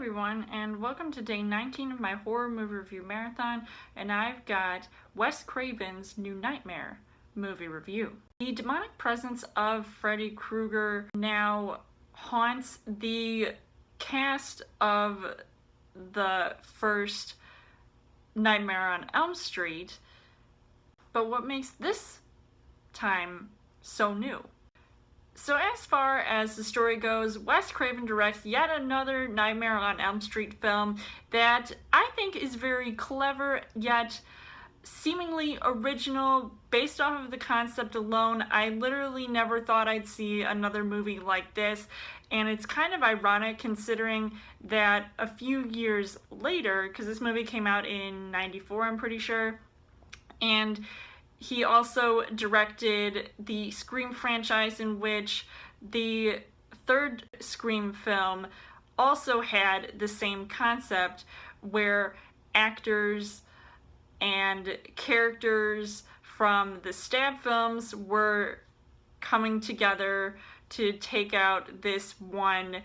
everyone, and welcome to day 19 of my horror movie review marathon, and I've got Wes Craven's New Nightmare movie review. The demonic presence of Freddy Krueger now haunts the cast of the first Nightmare on Elm Street, but what makes this time so new? So as far as the story goes, Wes Craven directs yet another Nightmare on Elm Street film that I think is very clever yet seemingly original based off of the concept alone. I literally never thought I'd see another movie like this, and it's kind of ironic considering that a few years later, because this movie came out in '94 I'm pretty sure, and he also directed the Scream franchise, in which the third Scream film also had the same concept where actors and characters from the Stab films were coming together to take out this one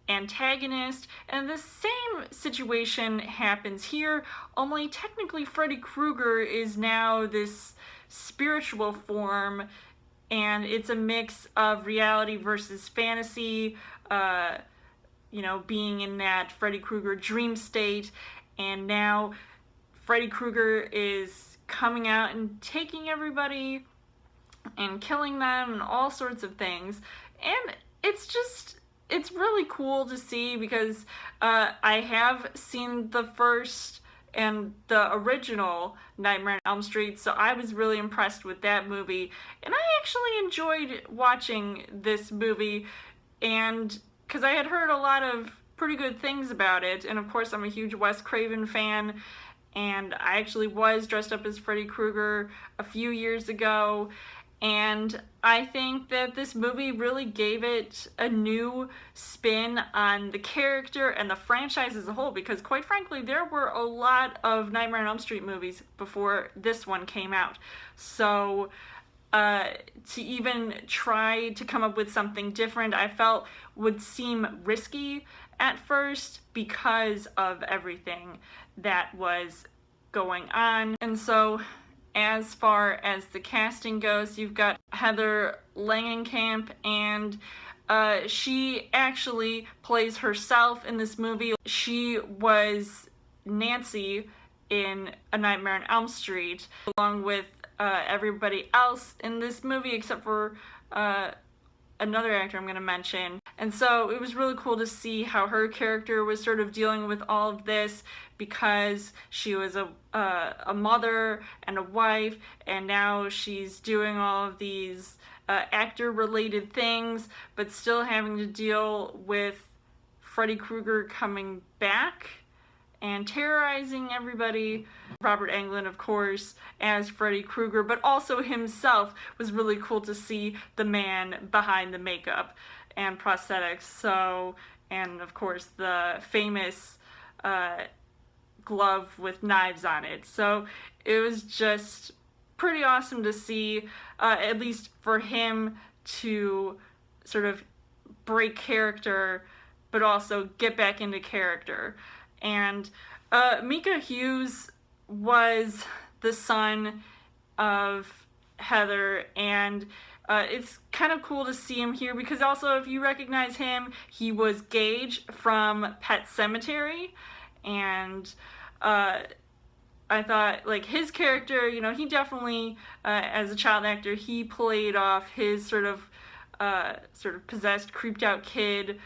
antagonist, and the same situation happens here, only technically Freddy Krueger is now this spiritual form, and it's a mix of reality versus fantasy, being in that Freddy Krueger dream state, and now Freddy Krueger is coming out and taking everybody and killing them and all sorts of things, and it's really cool to see because I have seen the first and the original Nightmare on Elm Street, so I was really impressed with that movie, and I actually enjoyed watching this movie, and because I had heard a lot of pretty good things about it, and of course I'm a huge Wes Craven fan, and I actually was dressed up as Freddy Krueger a few years ago, and I think that this movie really gave it a new spin on the character and the franchise as a whole, because quite frankly there were a lot of Nightmare on Elm Street movies before this one came out. So to even try to come up with something different I felt would seem risky at first because of everything that was going on. And so as far as the casting goes, you've got Heather Langenkamp, and she actually plays herself in this movie. She was Nancy in A Nightmare on Elm Street, along with everybody else in this movie except for another actor I'm going to mention. And so it was really cool to see how her character was sort of dealing with all of this, because she was a mother and a wife, and now she's doing all of these actor-related things, but still having to deal with Freddy Krueger coming back and terrorizing everybody. Robert Englund, of course, as Freddy Krueger, but also himself was really cool to see, the man behind the makeup and prosthetics. So, and of course the famous glove with knives on it. So it was just pretty awesome to see, at least for him to sort of break character but also get back into character. And Micah Hughes was the son of Heather, and it's kind of cool to see him here because also, if you recognize him, he was Gage from Pet Sematary, and I thought, like, his character, he definitely, as a child actor, he played off his sort of possessed, creeped out kid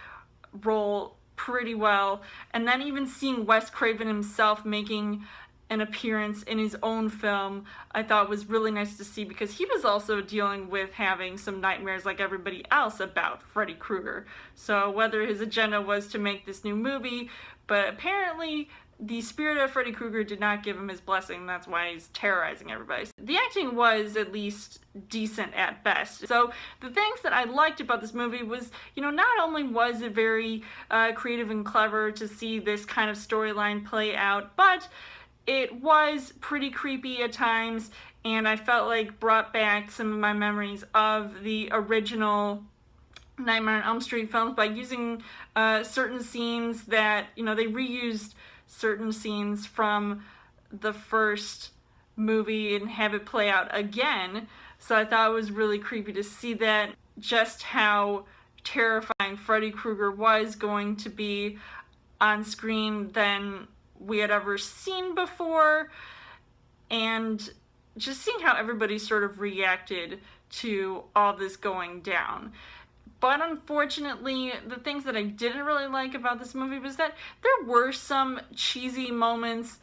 role pretty well. And then even seeing Wes Craven himself making an appearance in his own film, I thought was really nice to see, because he was also dealing with having some nightmares like everybody else about Freddy Krueger. So whether his agenda was to make this new movie, but apparently the spirit of Freddy Krueger did not give him his blessing. That's why he's terrorizing everybody. The acting was at least decent at best. So the things that I liked about this movie was, not only was it very creative and clever to see this kind of storyline play out, but it was pretty creepy at times, and I felt like brought back some of my memories of the original Nightmare on Elm Street films by using certain scenes that, they reused certain scenes from the first movie and have it play out again. So I thought it was really creepy to see that, just how terrifying Freddy Krueger was going to be on screen than we had ever seen before, and just seeing how everybody sort of reacted to all this going down. But unfortunately, the things that I didn't really like about this movie was that there were some cheesy moments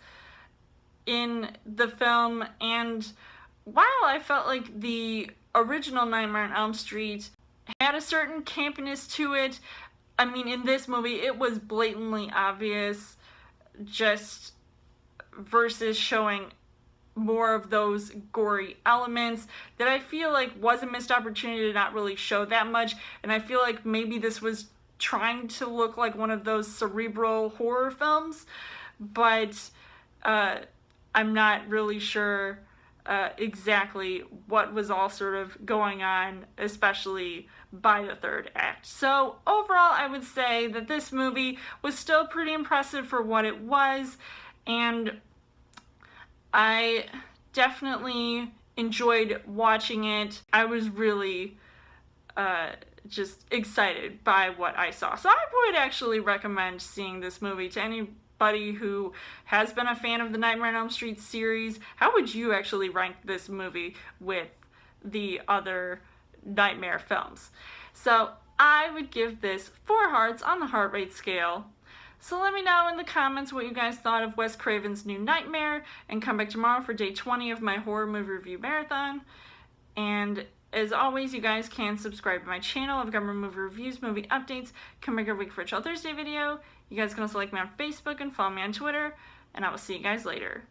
in the film, and while I felt like the original Nightmare on Elm Street had a certain campiness to it, I mean, in this movie it was blatantly obvious, just versus showing more of those gory elements that I feel like was a missed opportunity to not really show that much. And I feel like maybe this was trying to look like one of those cerebral horror films, but I'm not really sure exactly what was all sort of going on, especially by the third act. So overall, I would say that this movie was still pretty impressive for what it was, and I definitely enjoyed watching it. I was really just excited by what I saw. So I would actually recommend seeing this movie to anybody who has been a fan of the Nightmare on Elm Street series. How would you actually rank this movie with the other Nightmare films? So I would give this 4 hearts on the heart rate scale. So let me know in the comments what you guys thought of Wes Craven's new Nightmare, and come back tomorrow for day 20 of my horror movie review marathon. And as always, you guys can subscribe to my channel. I've got more movie reviews, movie updates, come back every week for a Chill Thursday video. You guys can also like me on Facebook and follow me on Twitter, and I will see you guys later.